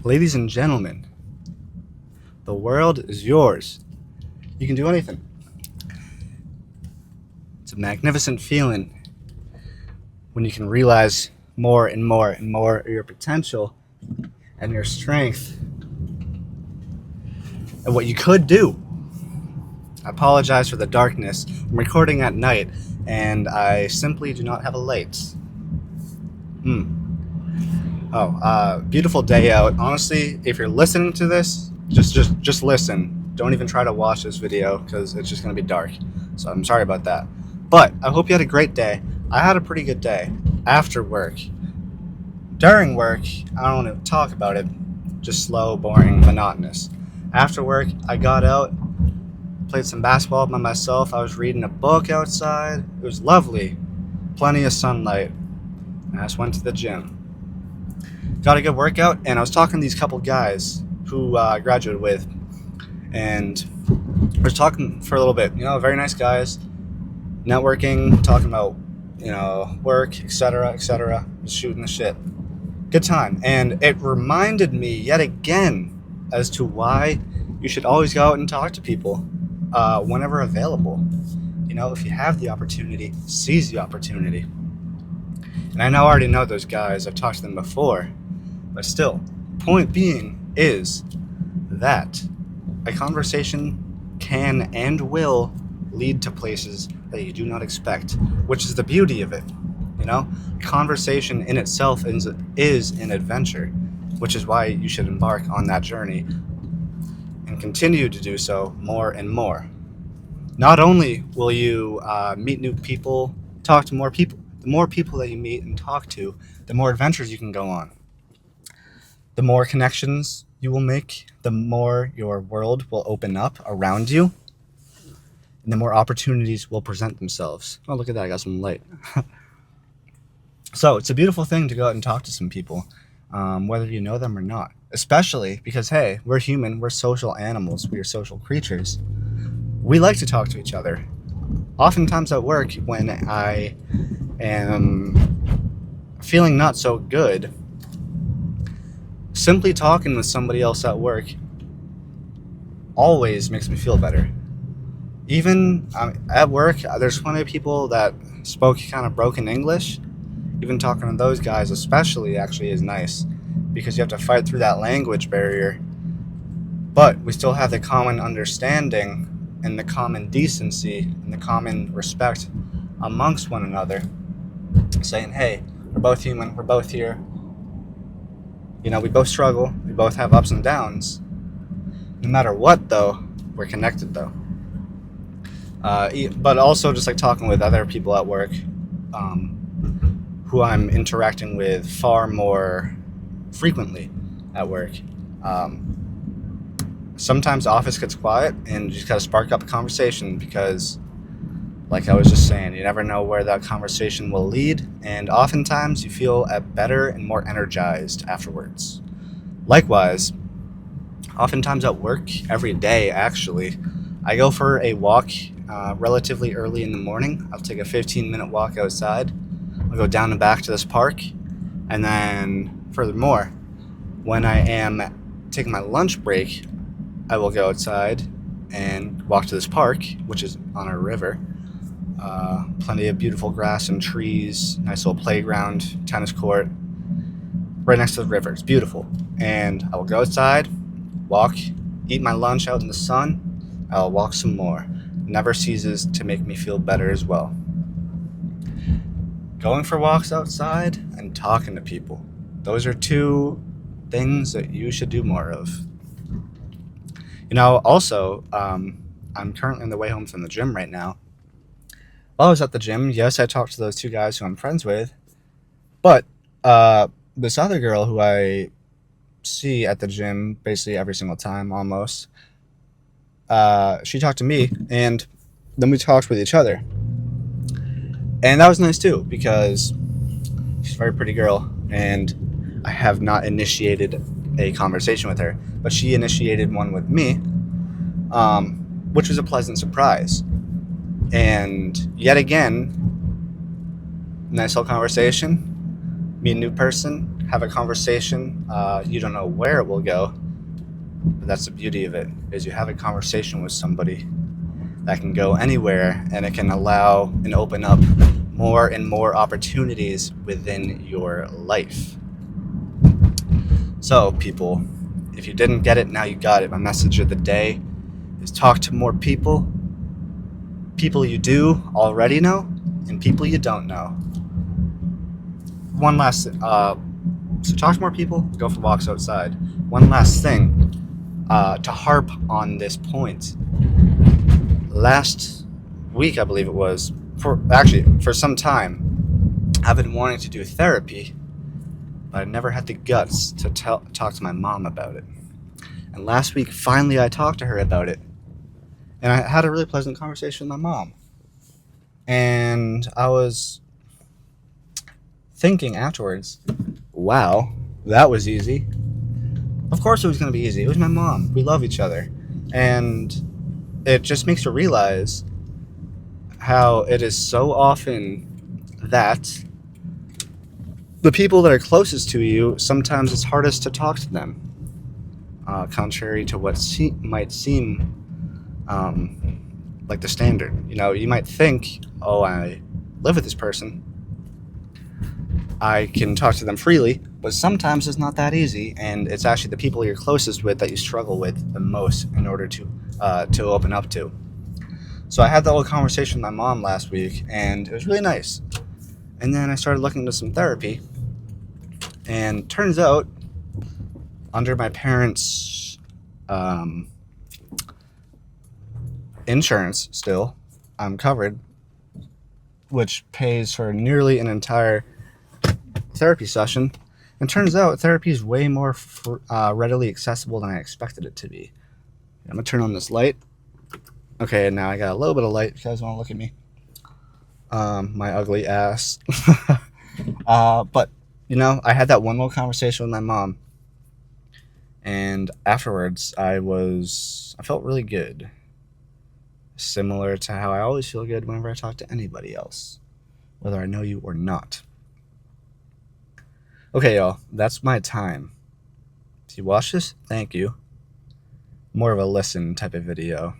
Ladies and gentlemen, the world is yours. You can do anything. It's a magnificent feeling when you can realize more and more and more of your potential and your strength and what you could do. I apologize for the darkness. I'm recording at night and I simply do not have a light. Beautiful day out. Honestly, if you're listening to this, just listen. Don't even try to watch this video because it's just gonna be dark. So I'm sorry about that. But I hope you had a great day. I had a pretty good day after work. During work, I don't want to talk about it. Just slow, boring, monotonous. After work, I got out, played some basketball by myself. I was reading a book outside. It was lovely. Plenty of sunlight. And I just went to the gym. Got a good workout, and I was talking to these couple guys who I graduated with, and I was talking for a little bit. Very nice guys, networking, talking about work, etc., just shooting the shit. Good time, and it reminded me yet again as to why you should always go out and talk to people whenever available. If you have the opportunity, seize the opportunity. And I already know those guys. I've talked to them before. But still, point being is that a conversation can and will lead to places that you do not expect, which is the beauty of it. Conversation in itself is an adventure, which is why you should embark on that journey and continue to do so more and more. Not only will you meet new people, talk to more people, the more people that you meet and talk to, the more adventures you can go on. The more connections you will make, the more your world will open up around you, and the more opportunities will present themselves. Oh, look at that, I got some light. So it's a beautiful thing to go out and talk to some people, whether you know them or not. Especially because, hey, we're human, we're social animals, we are social creatures. We like to talk to each other. Oftentimes at work, when I am feeling not so good, simply talking with somebody else at work always makes me feel better. Even at work, there's plenty of people that spoke kind of broken English. Even talking to those guys especially actually is nice because you have to fight through that language barrier. But we still have the common understanding and the common decency and the common respect amongst one another, saying, hey, we're both human, we're both here. We both struggle, we both have ups and downs. No matter what, though, we're connected, though. But also just like talking with other people at work who I'm interacting with far more frequently at work. Sometimes the office gets quiet and you just gotta spark up a conversation because, like I was just saying, you never know where that conversation will lead, and oftentimes you feel better and more energized afterwards. Likewise, oftentimes at work, every day actually, I go for a walk relatively early in the morning. I'll take a 15-minute walk outside. I'll go down and back to this park, and then furthermore, when I am taking my lunch break, I will go outside and walk to this park, which is on a river. Plenty of beautiful grass and trees, nice little playground, tennis court, right next to the river. It's beautiful. And I will go outside, walk, eat my lunch out in the sun. I'll walk some more. Never ceases to make me feel better as well. Going for walks outside and talking to people. Those are two things that you should do more of. Also, I'm currently on the way home from the gym right now. While I was at the gym, yes, I talked to those two guys who I'm friends with, but this other girl who I see at the gym basically every single time, almost, she talked to me, and then we talked with each other. And that was nice too, because she's a very pretty girl, and I have not initiated a conversation with her, but she initiated one with me, which was a pleasant surprise. And yet again, nice little conversation, meet a new person, have a conversation. You don't know where it will go, but that's the beauty of it, is you have a conversation with somebody that can go anywhere, and it can allow and open up more and more opportunities within your life. So, people, if you didn't get it, now you got it. My message of the day is talk to more people, people you do already know, and people you don't know. One last so talk to more people, go for walks outside. One last thing to harp on this point. Last week, I believe it was, for some time, I've been wanting to do therapy, but I never had the guts to talk to my mom about it. And last week, finally, I talked to her about it, and I had a really pleasant conversation with my mom. And I was thinking afterwards, wow, that was easy. Of course it was going to be easy. It was my mom. We love each other. And it just makes you realize how it is so often that the people that are closest to you, sometimes it's hardest to talk to them. Contrary to what might seem like the standard. You know, you might think, oh, I live with this person, I can talk to them freely, but sometimes it's not that easy, and it's actually the people you're closest with that you struggle with the most in order to open up to. So I had that little conversation with my mom last week, and it was really nice. And then I started looking into some therapy, and turns out, under my parents' insurance still, I'm covered, which pays for nearly an entire therapy session. And turns out therapy is way more readily accessible than I expected it to be. I'm gonna turn on this light. Okay, and now I got a little bit of light if you guys want to look at me. My ugly ass. But you know, I had that one little conversation with my mom, and afterwards I felt really good. Similar to how I always feel good whenever I talk to anybody else, whether I know you or not. Okay, y'all, that's my time. If you watch this, thank you. More of a listen type of video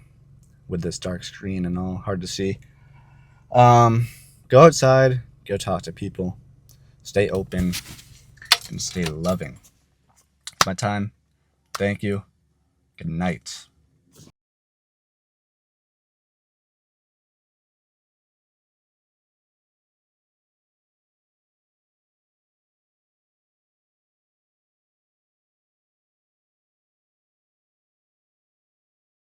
with this dark screen and all, hard to see. Go outside, go talk to people, stay open, and stay loving. It's my time. Thank you. Good night.